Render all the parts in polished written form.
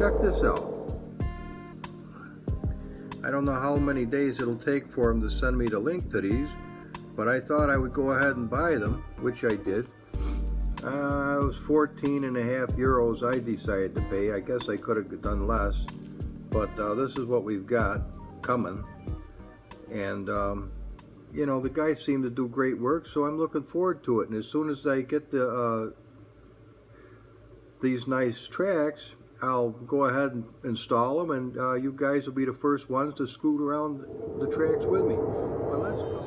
check this out. I don't know how many days it'll take for them to send me the link to these, but I thought I would go ahead and buy them, which I did. It was 14.5 euros I decided to pay. I guess I could have done less, but this is what we've got coming. And you know, the guys seem to do great work, so I'm looking forward to it. And as soon as I get these nice tracks, I'll go ahead and install them, and you guys will be the first ones to scoot around the tracks with me. Well, let's go.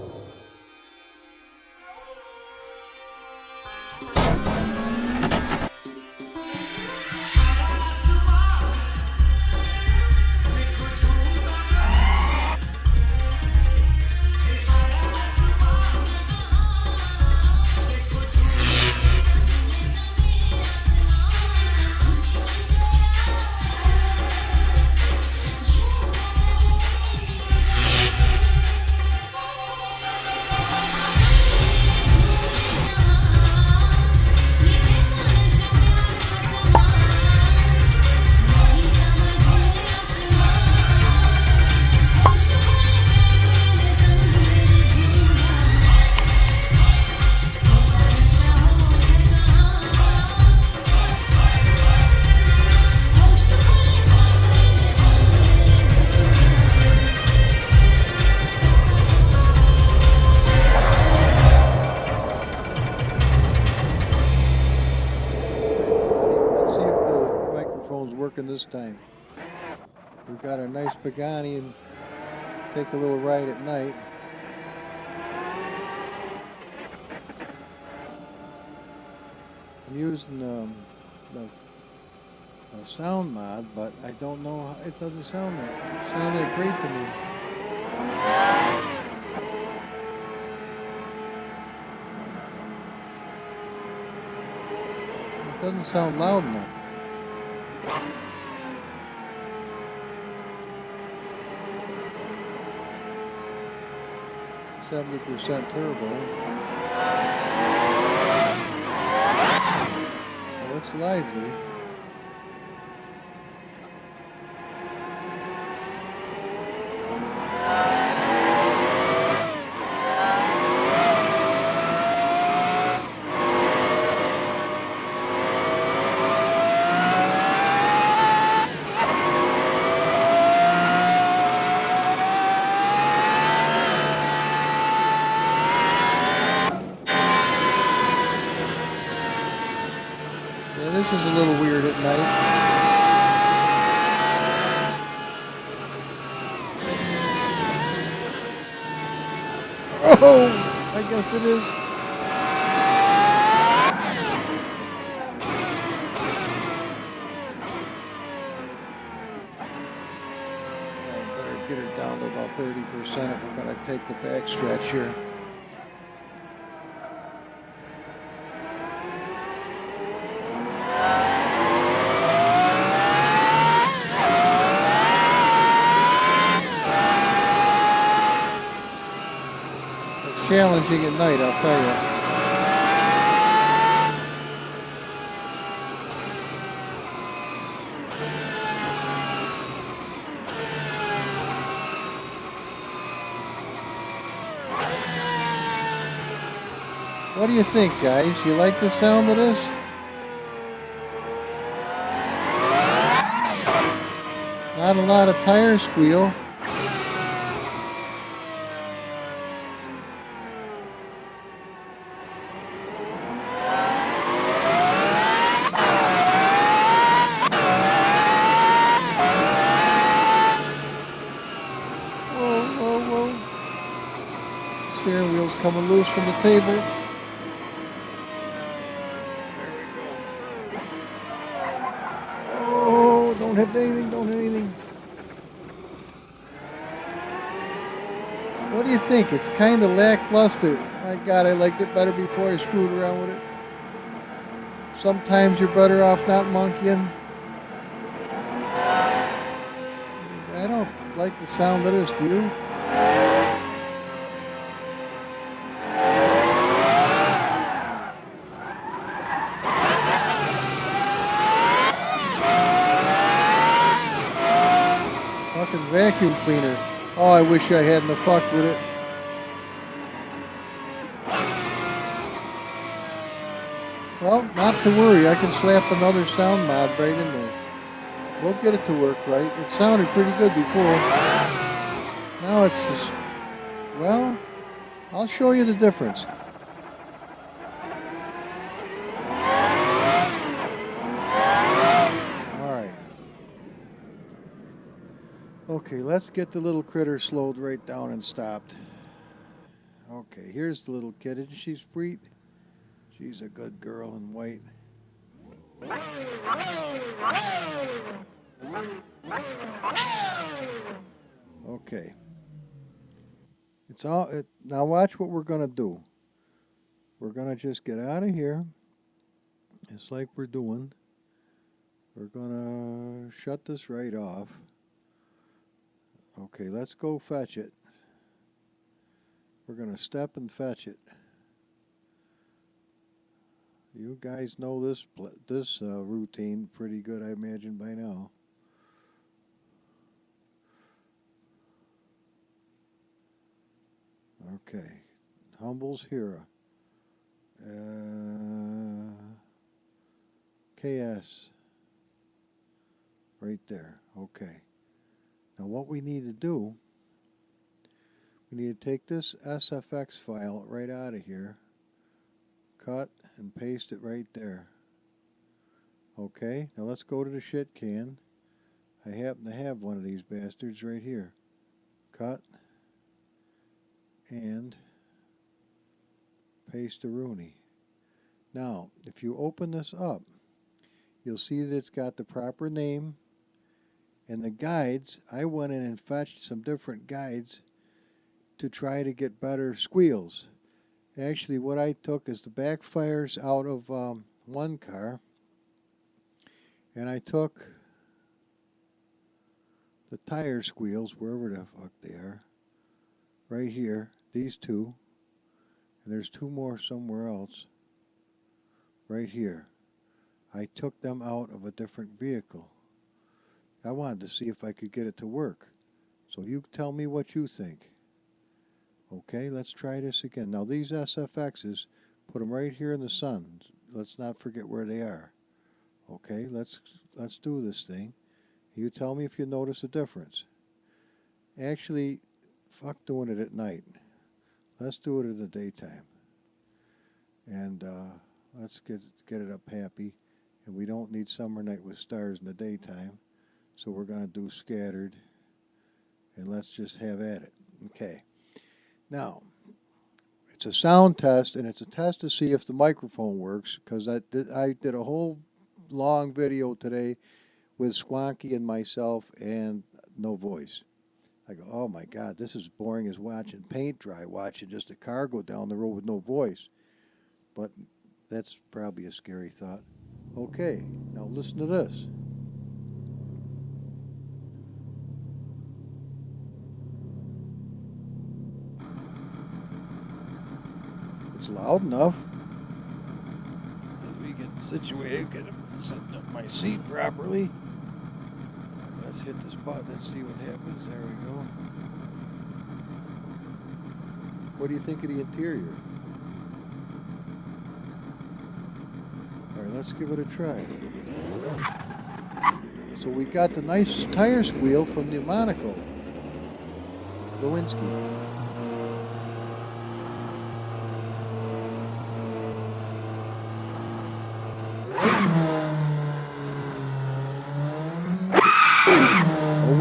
Working this time. We've got our nice Pagani and take a little ride at night. I'm using the sound mod, but I don't know, it doesn't sound that great to me. It doesn't sound loud enough. 70% turbo. Oh, it's lively. This is a little weird at night. Oh, I guess it is. I better get her down to about 30% if we're going to take the back stretch here. Challenging at night, I'll tell you. What do you think, guys? You like the sound of this? Not a lot of tire squeal. Steering wheel's coming loose from the table. There we go. Oh, don't hit anything, don't hit anything. What do you think? It's kind of lackluster. My God, I liked it better before I screwed around with it. Sometimes you're better off not monkeying. I don't like the sound of this, do you? vacuum cleaner. Oh, I wish I hadn't have fucked with it. Well, not to worry. I can slap another sound mod right in there. We'll get it to work right. It sounded pretty good before. Now it's just, well, I'll show you the difference. Alright. Okay, let's get the little critter slowed right down and stopped. Okay, here's the little kid. Isn't she sweet? She's a good girl in white. Okay. It's all. Now watch what we're gonna do. We're gonna just get out of here. It's like we're doing. We're gonna shut this right off. Okay, let's go fetch it. We're gonna step and fetch it. You guys know this routine pretty good, I imagine, by now. Okay, Humble's Hero. KS. Right there. Okay. Now what we need to do, we need to take this SFX file right out of here, cut and paste it right there. Okay, now let's go to the shit can. I happen to have one of these bastards right here. Cut and paste a Rooney. Now, if you open this up, you'll see that it's got the proper name and the guides. I went in and fetched some different guides to try to get better squeals. Actually, what I took is the backfires out of one car, and I took the tire squeals, wherever the fuck they are, right here, these two, and there's two more somewhere else, right here. I took them out of a different vehicle. I wanted to see if I could get it to work. So you tell me what you think. Okay, let's try this again. Now these SFXs, put them right here in the sun. Let's not forget where they are. Okay, let's do this thing. You tell me if you notice a difference. Actually, fuck doing it at night. Let's do it in the daytime. And let's get it up happy. And we don't need Summer Night with Stars in the daytime. So we're going to do scattered. And let's just have at it. Okay. Now, it's a sound test, and it's a test to see if the microphone works, because I did a whole long video today with Swanky and myself and no voice. I go, oh my God, this is boring as watching paint dry, watching just a car go down the road with no voice. But that's probably a scary thought. Okay, now listen to this. It's loud enough. Let me get situated, get setting up my seat properly. Let's hit this button and see what happens. There we go. What do you think of the interior? All right, let's give it a try. So we got the nice tire squeal from the Monaco Lewinsky.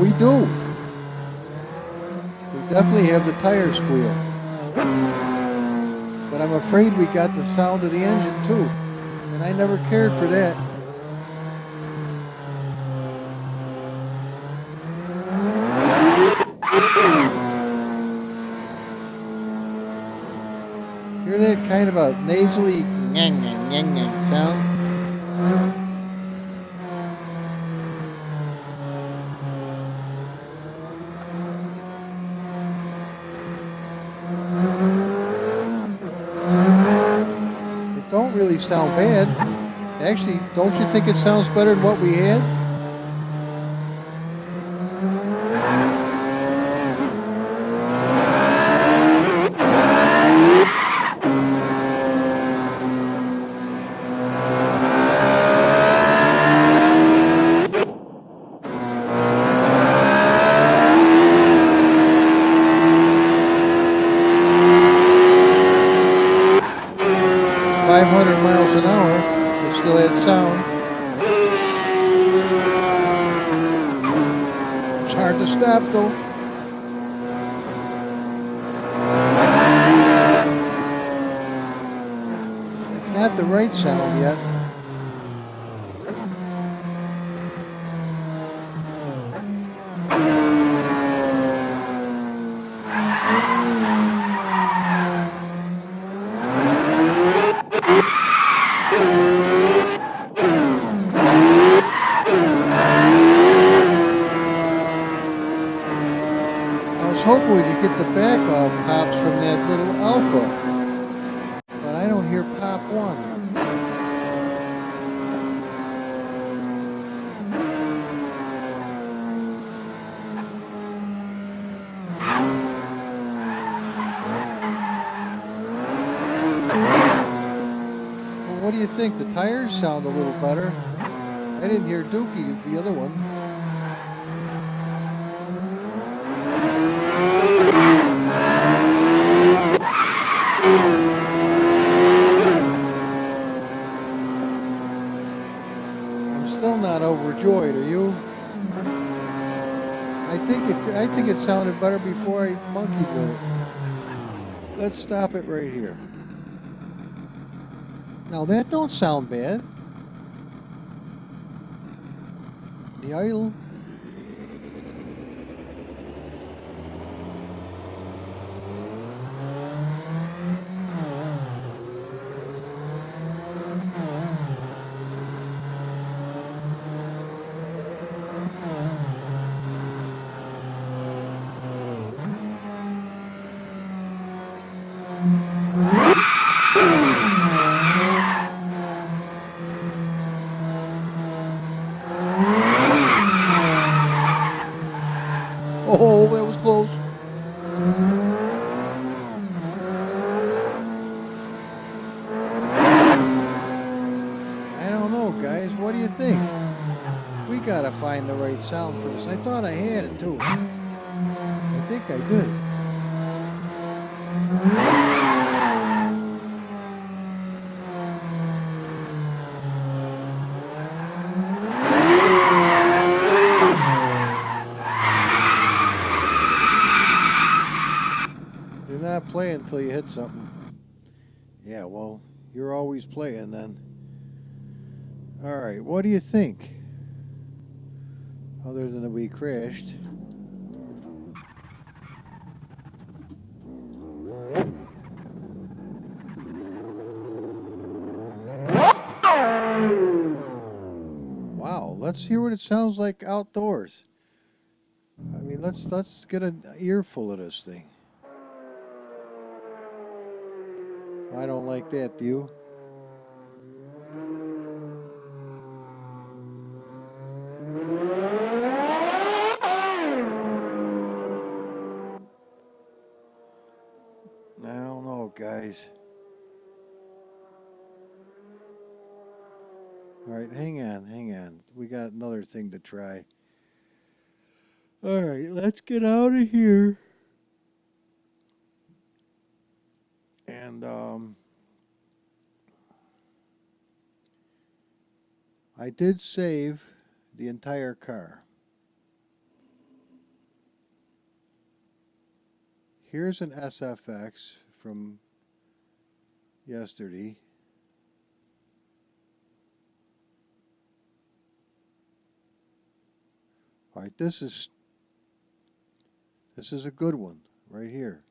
We do. We definitely have the tire squeal. But I'm afraid we got the sound of the engine too. And I never cared for that. Hear that kind of a nasally nyang nyang nyang nyang sound? Don't really sound bad. Actually, don't you think it sounds better than what we had? 100 miles an hour. It still had sound. It's hard to stop though. It's not the right sound yet. Hoping we could get the back off pops from that little Alpha, but I don't hear pop 1. Well, what do you think? The tires sound a little better. I didn't hear Dookie, the other one. Overjoyed, are you? I think it sounded better before I monkeyed with it. Let's stop it right here. Now that don't sound bad. The idle. Oh, that was close. I don't know, guys. What do you think? We gotta find the right sound for this. I thought I had it too. I think I did. Not playing until you hit something. Yeah, well, you're always playing then. All right, what do you think? Other than that we crashed. Wow, let's hear what it sounds like outdoors. I mean, let's get an earful of this thing. I don't like that, do you? I don't know, guys. All right, hang on. We got another thing to try. All right, let's get out of here. And I did save the entire car. Here's an SFX from yesterday. All right, this is a good one right here.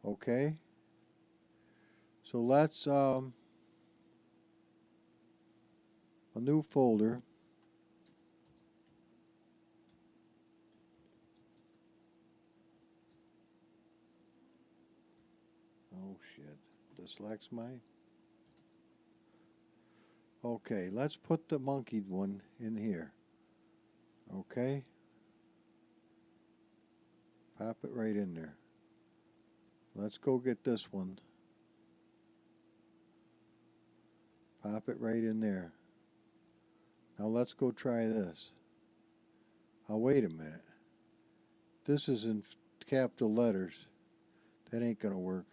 Okay? So let's a new folder. Oh shit. Dyslex my. Okay, let's put the monkeyed one in here. Okay? Pop it right in there. Let's go get this one. Pop it right in there. Now let's go try this. Oh, wait a minute. This is in capital letters. That ain't gonna work.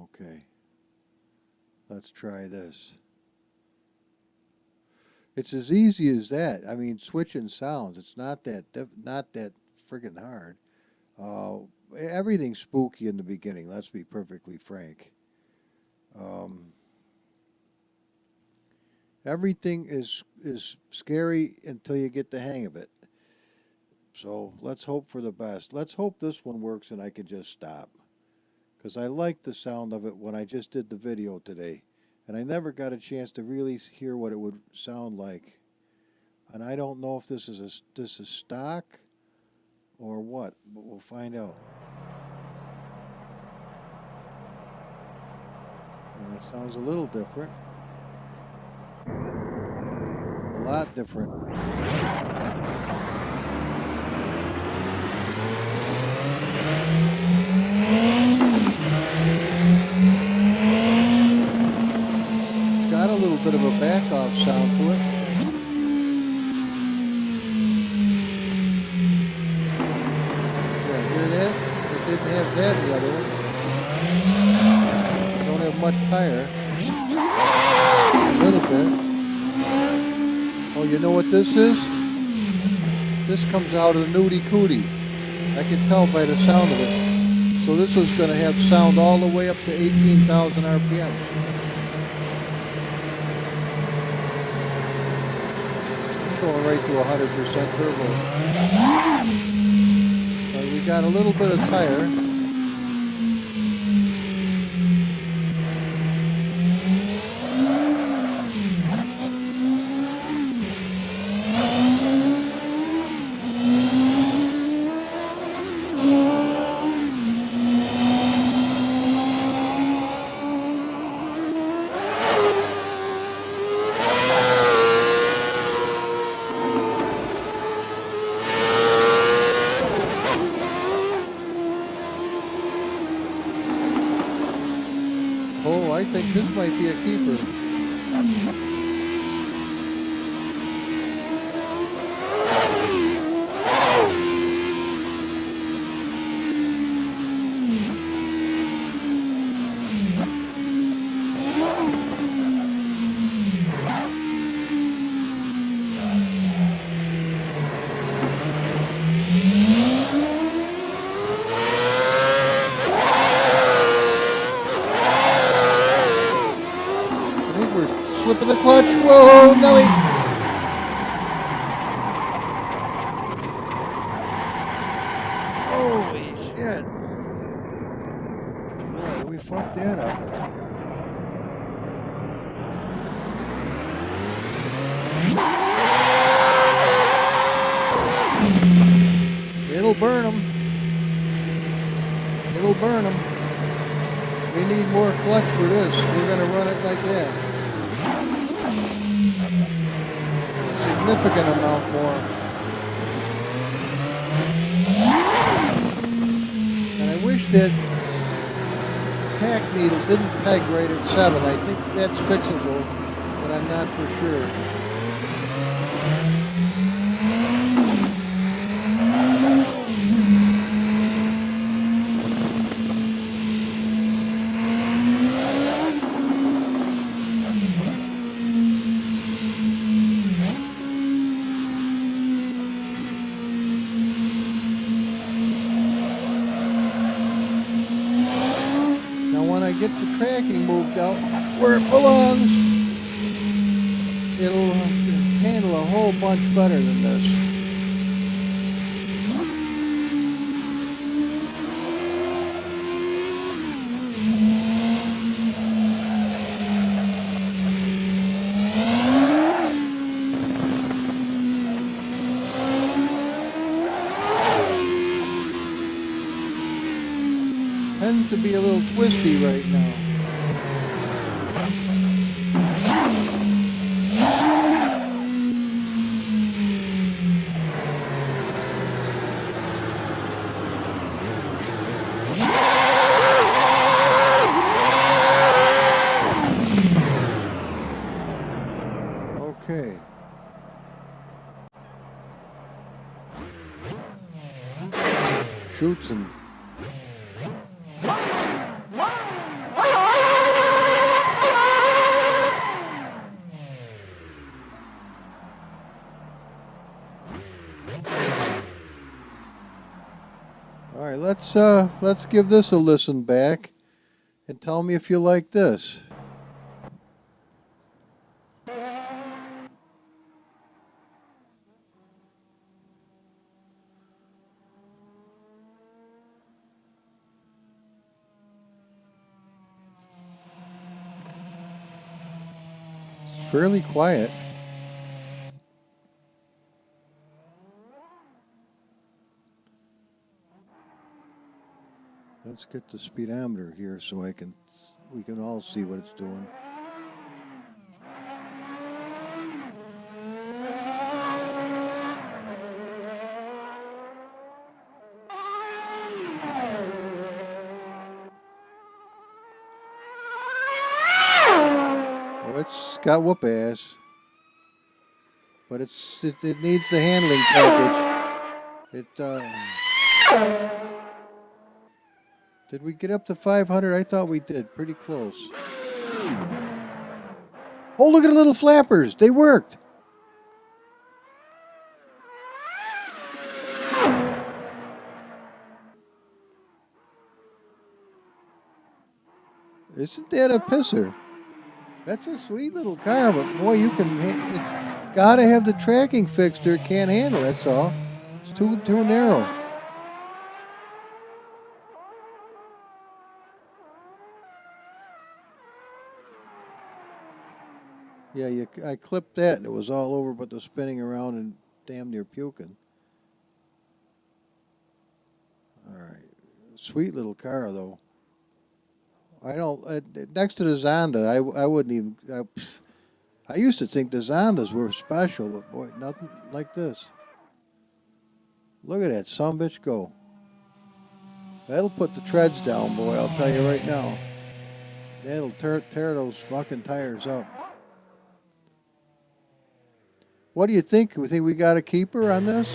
Okay. Let's try this. It's as easy as that. I mean, switching sounds. It's not that friggin' hard. Everything's spooky in the beginning. Let's be perfectly frank. Everything is scary until you get the hang of it. So let's hope for the best. Let's hope this one works and I can just stop. Because I liked the sound of it when I just did the video today. And I never got a chance to really hear what it would sound like. And I don't know if this is stock or what, but we'll find out. And it sounds a little different. A lot different. It's got a little bit of a back-off sound to it. Yeah, hear that? It didn't have that in the other one. Don't have much tire. A little bit. Oh, you know what this is? This comes out of the Nudie Cootie. I can tell by the sound of it. So this is going to have sound all the way up to 18,000 RPM. It's going right to 100% turbo. We got a little bit of tire. Oh, I think this might be a keeper. Slipping the clutch. Whoa, Nelly. Holy shit. Boy, we fucked that up. It'll burn them. It'll burn them. We need more clutch for this. We're going to run it like that. Significant amount more. And I wish that tack needle didn't peg right at 7. I think that's fixable, but I'm not for sure. Get the tracking moved out where it belongs, it'll handle a whole bunch better than this. Tends to be a little twisty right now. Okay. Shoots and All right, let's give this a listen back and tell me if you like this. It's fairly quiet. Let's get the speedometer here so we can all see what it's doing. Oh, it's got whoop ass, but it needs the handling package. Did we get up to 500? I thought we did. Pretty close. Oh, look at the little flappers. They worked. Isn't that a pisser? That's a sweet little car, but boy, it's got to have the tracking fixed or it can't handle it, that's all. It's too narrow. Yeah, I clipped that and it was all over but the spinning around and damn near puking. All right. Sweet little car, though. I don't. Next to the Zonda, I wouldn't even. I used to think the Zondas were special, but boy, nothing like this. Look at that sumbitch go. That'll put the treads down, boy. I'll tell you right now. That'll tear those fucking tires up. What do you think? We think we got a keeper on this?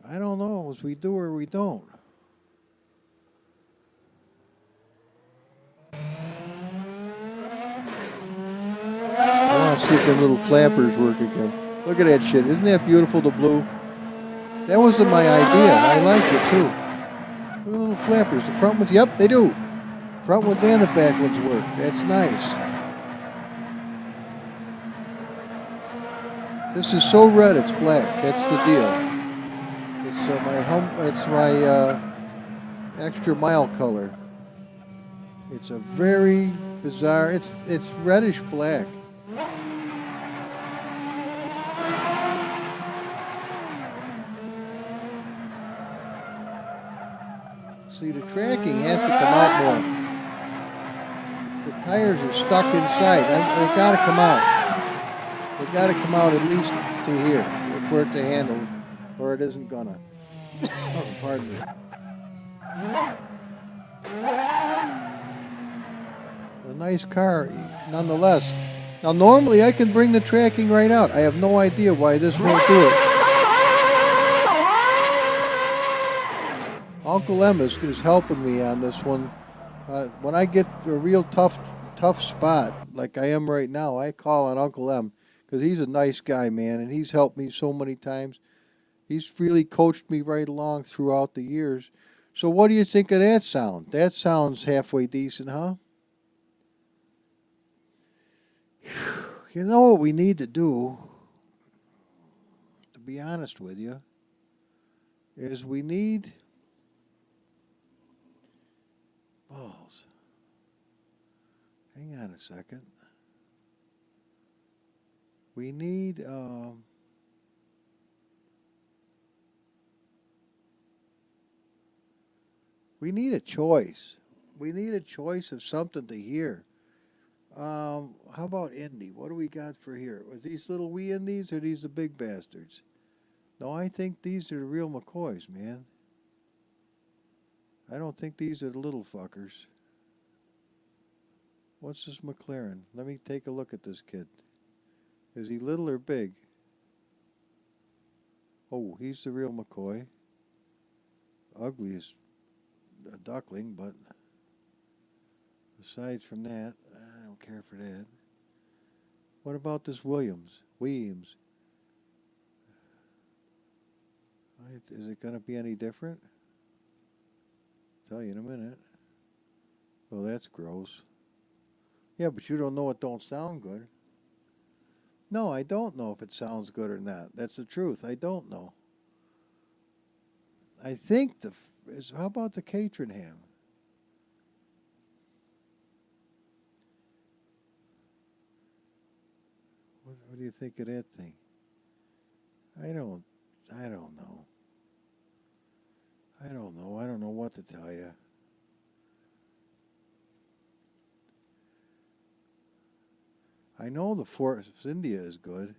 I don't know. If we do or we don't. I want to see if the little flappers work again. Look at that shit. Isn't that beautiful, the blue? That wasn't my idea. I like it, too. Look at the little flappers. The front ones, yep, they do. Front ones and the back ones work. That's nice. This is so red, it's black. That's the deal. It's my extra mile color. It's a very bizarre. It's reddish black. See, the tracking has to come out more. The tires are stuck inside. They got to come out. They got to come out at least to here for it to handle, or it isn't gonna. Oh, pardon me. A nice car, nonetheless. Now, normally I can bring the tracking right out. I have no idea why this won't do it. Uncle M is helping me on this one. When I get a real tough spot, like I am right now, I call on Uncle M because he's a nice guy, man, and he's helped me so many times. He's really coached me right along throughout the years. So what do you think of that sound? That sounds halfway decent, huh? You know what we need to do, to be honest with you, is we need balls. Hang on a second. We need a choice. We need a choice of something to hear. How about Indy? What do we got for here? Was these little wee Indies or these the big bastards? No, I think these are the real McCoys, man. I don't think these are the little fuckers. What's this McLaren? Let me take a look at this kid. Is he little or big? Oh, he's the real McCoy. Ugly as a duckling, but aside from that, I don't care for that. What about this Williams? Is it going to be any different? Tell you in a minute. Well, that's gross. Yeah, but you don't know it don't sound good. No, I don't know if it sounds good or not. That's the truth. I don't know. I think how about the Caterham? What do you think of that thing? I don't I don't know. I don't know. I don't know what to tell you. I know the Force India is good.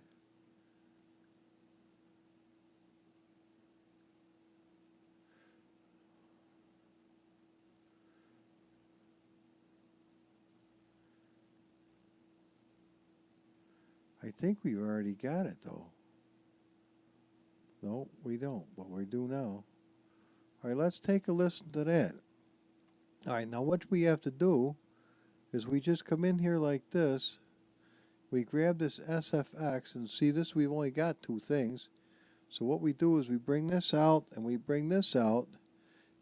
I think we've already got it though. No, we don't, but we do now. All right, let's take a listen to that. All right, now what we have to do is we just come in here like this. We grab this SFX and see this, we've only got two things. So what we do is we bring this out and we bring this out.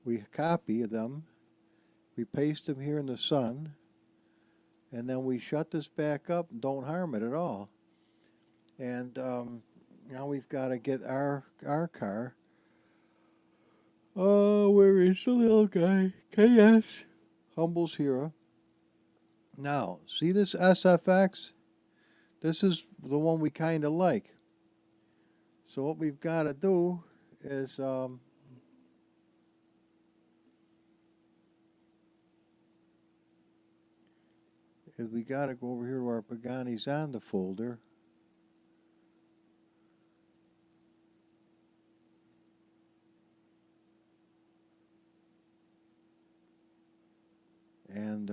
We copy them. We paste them here in the sun. And then we shut this back up and don't harm it at all. And now we've got to get our car. Oh, where is the little guy? KS. Humble's Hero. Now, see this SFX? This is the one we kind of like. So what we've got to do is we got to go over here to our Pagani's on the folder. And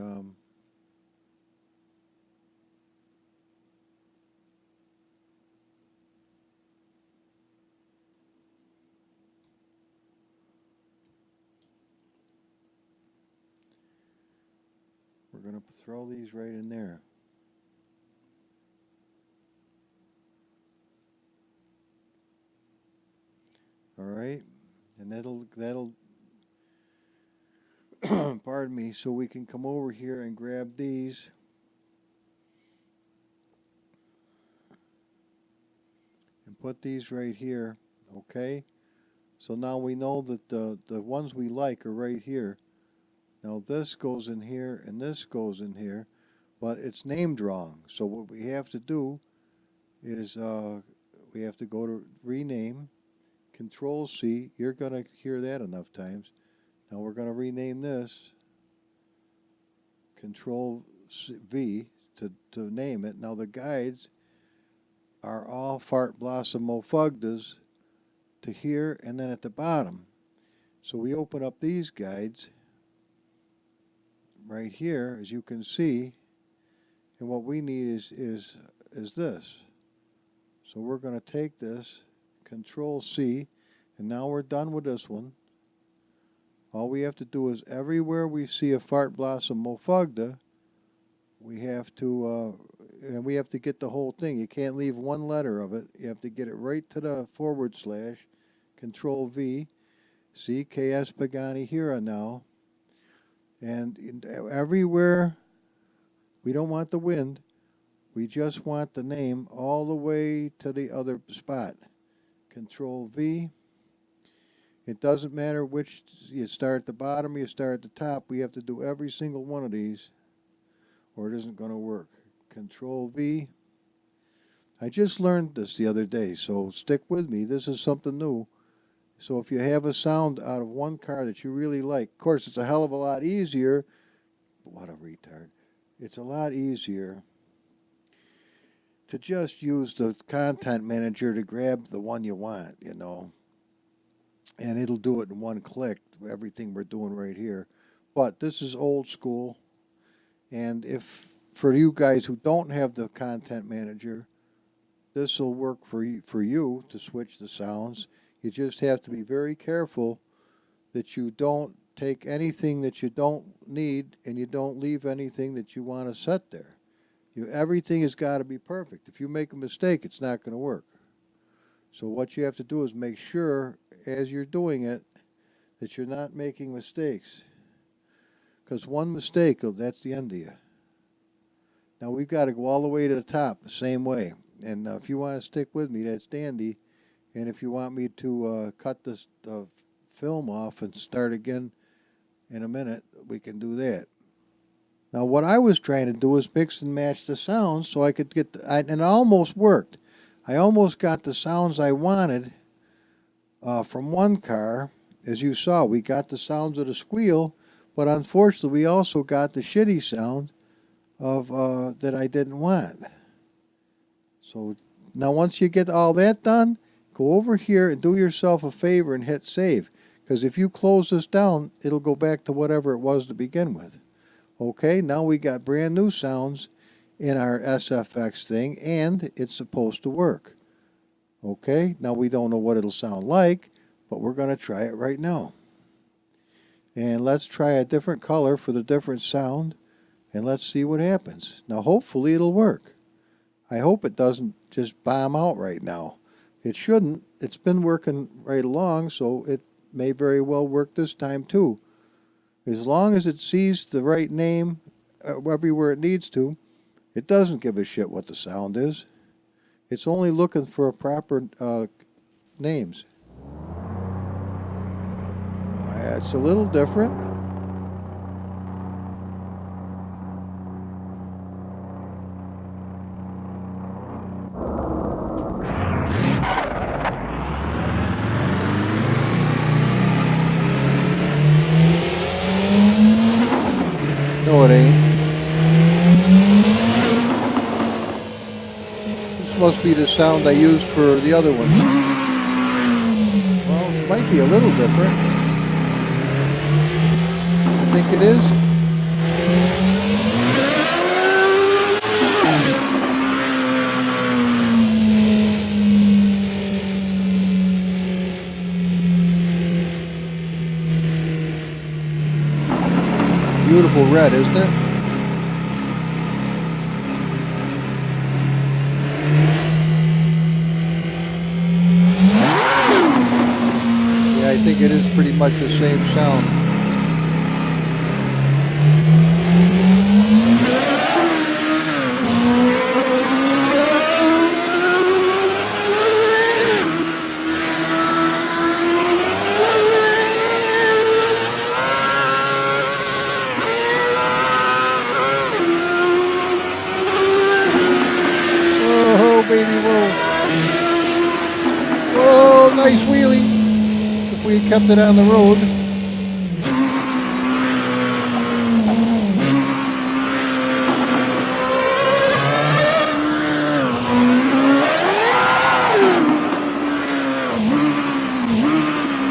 we're going to throw these right in there. All right, and that'll pardon me, so we can come over here and grab these. And put these right here, okay? So now we know that the ones we like are right here. Now this goes in here and this goes in here, but it's named wrong. So what we have to do is we have to go to rename, Control C. You're going to hear that enough times. Now we're going to rename this, Control V to name it. Now the guides are all Fart Blossom Mofugdas to here and then at the bottom. So we open up these guides right here, as you can see, and what we need is this. So we're going to take this, Control C, and now we're done with this one. All we have to do is everywhere we see a Fart Blossom Mofugda, we have to and we have to get the whole thing. You can't leave one letter of it. You have to get it right to the / Control V, see KS Pagani Hira now. And everywhere, we don't want the wind. We just want the name all the way to the other spot. Control V. It doesn't matter which, you start at the bottom or you start at the top. We have to do every single one of these or it isn't going to work. Control V. I just learned this the other day, so stick with me. This is something new. So if you have a sound out of one car that you really like, of course it's a hell of a lot easier. What a retard. It's a lot easier to just use the content manager to grab the one you want, you know. And it'll do it in one click, everything we're doing right here. But this is old school. And if, for you guys who don't have the content manager, this will work for you to switch the sounds. You just have to be very careful that you don't take anything that you don't need and you don't leave anything that you want to set there. Everything has got to be perfect. If you make a mistake, it's not going to work. So what you have to do is make sure as you're doing it that you're not making mistakes. Because one mistake, that's the end of you. Now we've got to go all the way to the top the same way. And if you want to stick with me, that's dandy. And if you want me to cut this film off and start again in a minute, we can do that. Now what I was trying to do was mix and match the sounds so I could get, and it almost worked. I almost got the sounds I wanted from one car. As you saw, we got the sounds of the squeal, but unfortunately we also got the shitty sound of that I didn't want. So now once you get all that done, go over here and do yourself a favor and hit save. Because if you close this down, it'll go back to whatever it was to begin with. Okay, now we got brand new sounds in our SFX thing, and it's supposed to work. Okay, now we don't know what it'll sound like, but we're going to try it right now. And let's try a different color for the different sound, and let's see what happens. Now hopefully it'll work. I hope it doesn't just bomb out right now. It shouldn't. It's been working right along, so it may very well work this time too. As long as it sees the right name everywhere it needs to, it doesn't give a shit what the sound is. It's only looking for proper names. It's a little different. No, it ain't. This must be the sound I used for the other one. Well, it might be a little different. I think it is. Beautiful red, isn't it? Yeah, I think it is pretty much the same sound. Baby, whoa. Whoa, nice wheelie. If we had kept it on the road.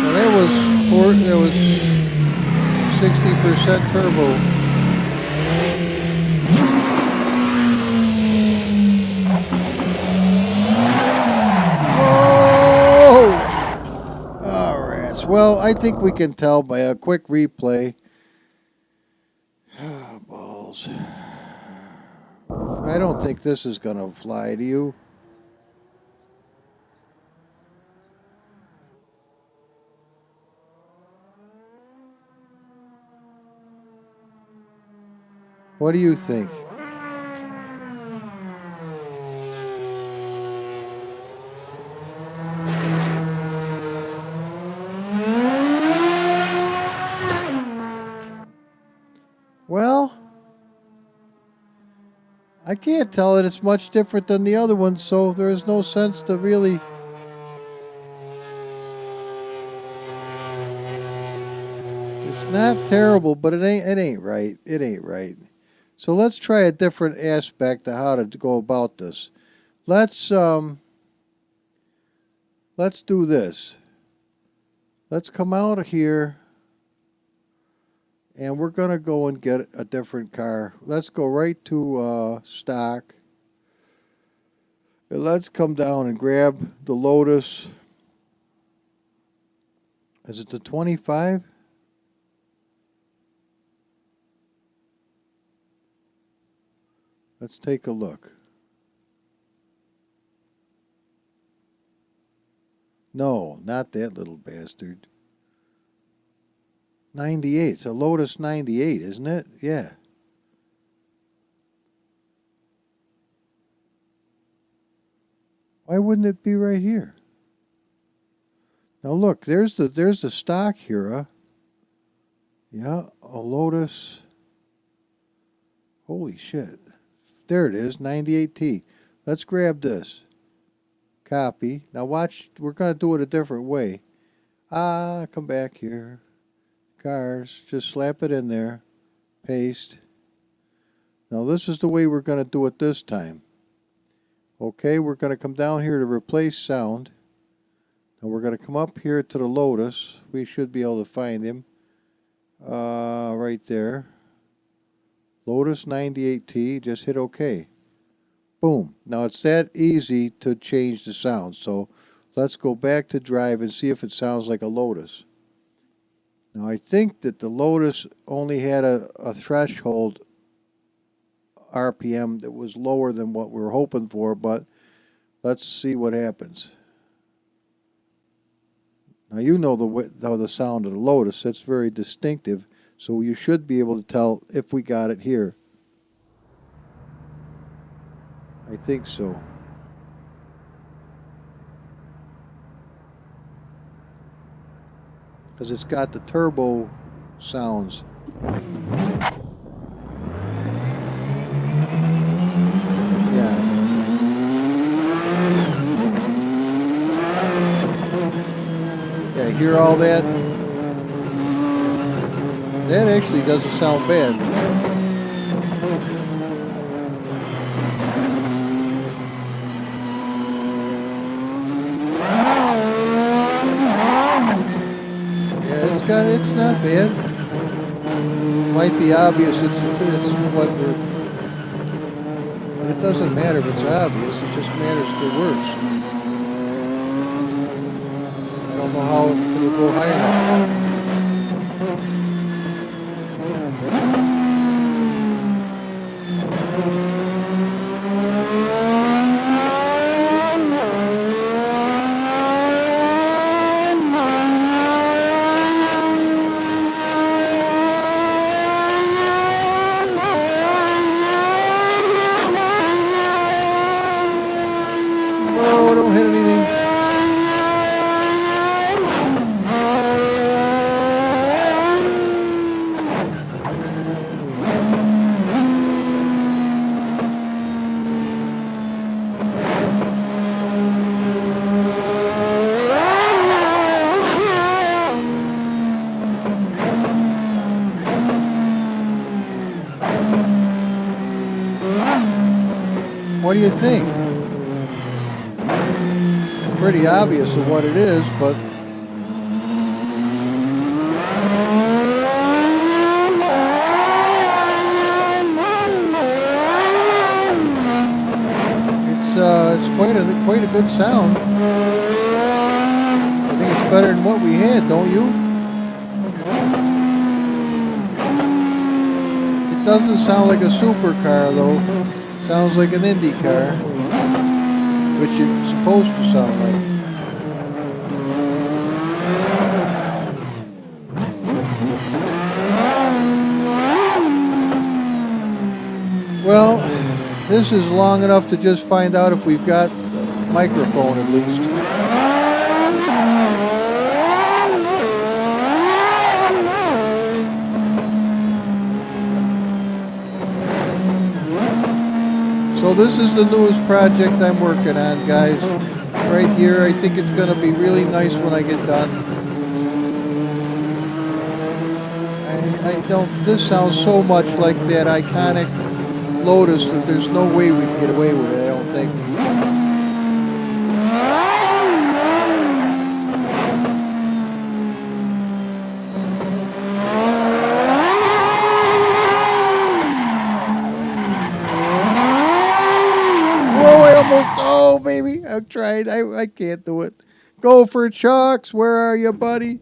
Now that was 60% turbo. Well, I think we can tell by a quick replay. Oh, balls. I don't think this is going to fly to you. What do you think? Well, I can't tell that it's much different than the other one, so there is no sense to really. It's not terrible, but it ain't right. It ain't right. So let's try a different aspect of how to go about this. Let's do this. Let's come out of here. And we're going to go and get a different car. Let's go right to stock. And let's come down and grab the Lotus. Is it the 25? Let's take a look. No, not that little bastard. 98. It's a Lotus 98, isn't it? Yeah. Why wouldn't it be right here? Now look, there's the stock here. Yeah, a Lotus. Holy shit. There it is, 98T. Let's grab this. Copy. Now watch, we're going to do it a different way. Come back here. Cars, just slap it in there. Paste. Now this is the way we're going to do it this time. Okay, we're going to come down here to replace sound. Now we're going to come up here to the Lotus. We should be able to find him. Right there. Lotus 98T. Just hit OK. Boom. Now it's that easy to change the sound. So let's go back to drive and see if it sounds like a Lotus. Now I think that the Lotus only had a threshold RPM that was lower than what we were hoping for, but let's see what happens. Now you know the sound of the Lotus. It's very distinctive, so you should be able to tell if we got it here. I think so. Because it's got the turbo sounds. Yeah. Yeah, hear all that? That actually doesn't sound bad. It's not bad. Might be obvious. It's what we're. But it doesn't matter if it's obvious. It just matters if it works. I don't know how it'll go high enough. Don't hit anything. What do you think? Pretty obvious of what it is, but it's quite a good sound. I think it's better than what we had, don't you? It doesn't sound like a supercar though. It sounds like an Indy car, which it's supposed to sound like. Well, this is long enough to just find out if we've got a microphone at least. So this is the newest project I'm working on, guys. Right here, I think it's going to be really nice when I get done. This sounds so much like that iconic Lotus that there's no way we can get away with it, I don't think. Oh, baby, I've tried. I can't do it. Go for Chucks. Where are you, buddy?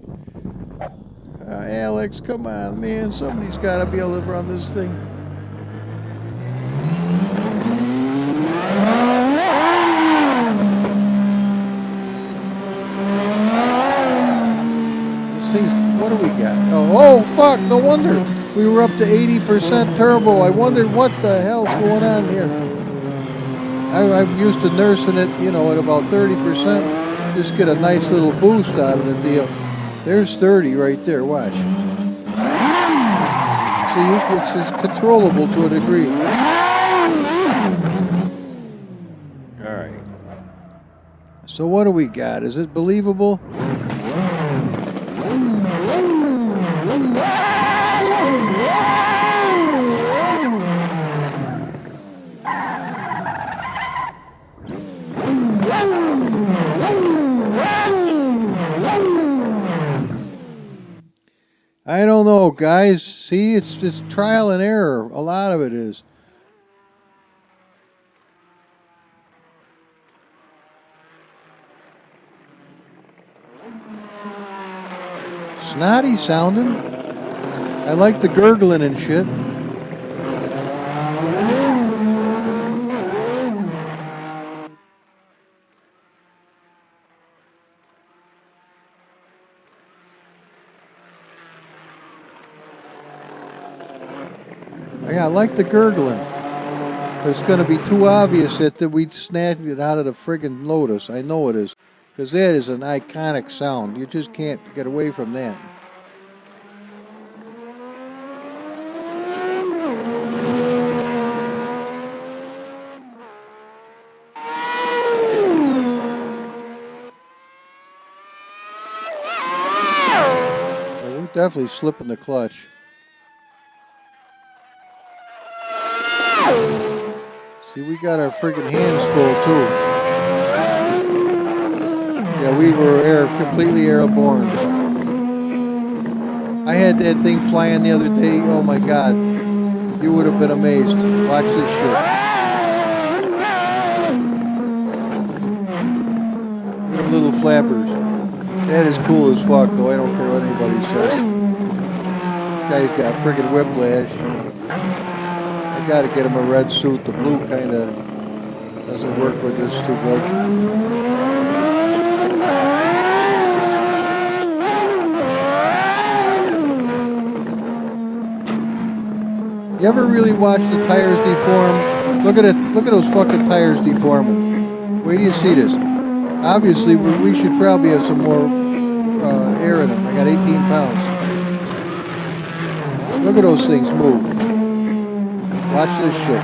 Alex, come on, man. Somebody's got to be able to run this thing. No wonder we were up to 80% turbo. I wondered what the hell's going on here. I'm used to nursing it, you know, at about 30%. Just get a nice little boost out of the deal. There's 30 right there. Watch. See, it's controllable to a degree. All right. So what do we got? Is it believable? I don't know, guys. See, it's just trial and error. A lot of it is. Snotty sounding. I like the gurgling and shit. Yeah, I like the gurgling. But it's going to be too obvious that we snatched it out of the friggin' Lotus. I know it is. Because that is an iconic sound. You just can't get away from that. Well, we're definitely slipping the clutch. See, we got our friggin' hands full, too. Yeah, we were completely airborne. I had that thing flying the other day. Oh, my God. You would have been amazed. Watch this shit. Them little flappers. That is cool as fuck, though. I don't care what anybody says. This guy's got friggin' whiplash. I gotta get him a red suit. The blue kinda doesn't work with this too good. You ever really watch the tires deform? Look at it. Look at those fucking tires deforming. Wait till you see this. Obviously, we should probably have some more air in them. I got 18 pounds. Look at those things move. Watch this shit.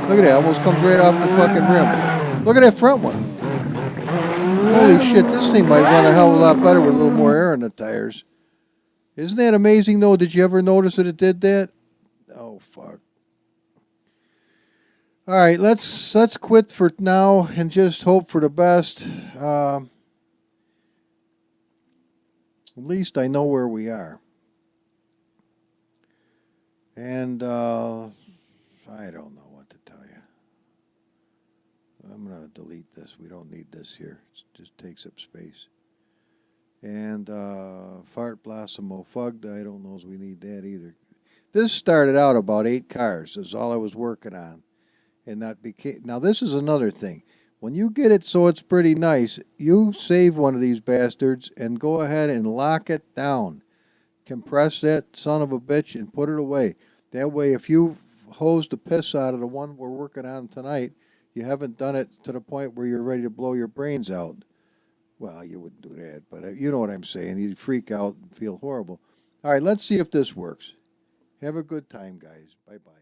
Look at that. Almost comes right off the fucking rim. Look at that front one. Holy shit, this thing might run a hell of a lot better with a little more air in the tires. Isn't that amazing, though? Did you ever notice that it did that? Oh, fuck. All right, let's quit for now and just hope for the best. At least I know where we are. And I don't know what to tell you. I'm going to delete this. We don't need this here. It just takes up space. And Fart Blossom Fugged, I don't know if we need that either. This started out about 8 cars. Is all I was working on. And that became... Now, this is another thing. When you get it so it's pretty nice, you save one of these bastards and go ahead and lock it down. Compress that son of a bitch and put it away. That way, if you hose the piss out of the one we're working on tonight, you haven't done it to the point where you're ready to blow your brains out. Well, you wouldn't do that, but you know what I'm saying. You'd freak out and feel horrible. All right, let's see if this works. Have a good time, guys. Bye-bye.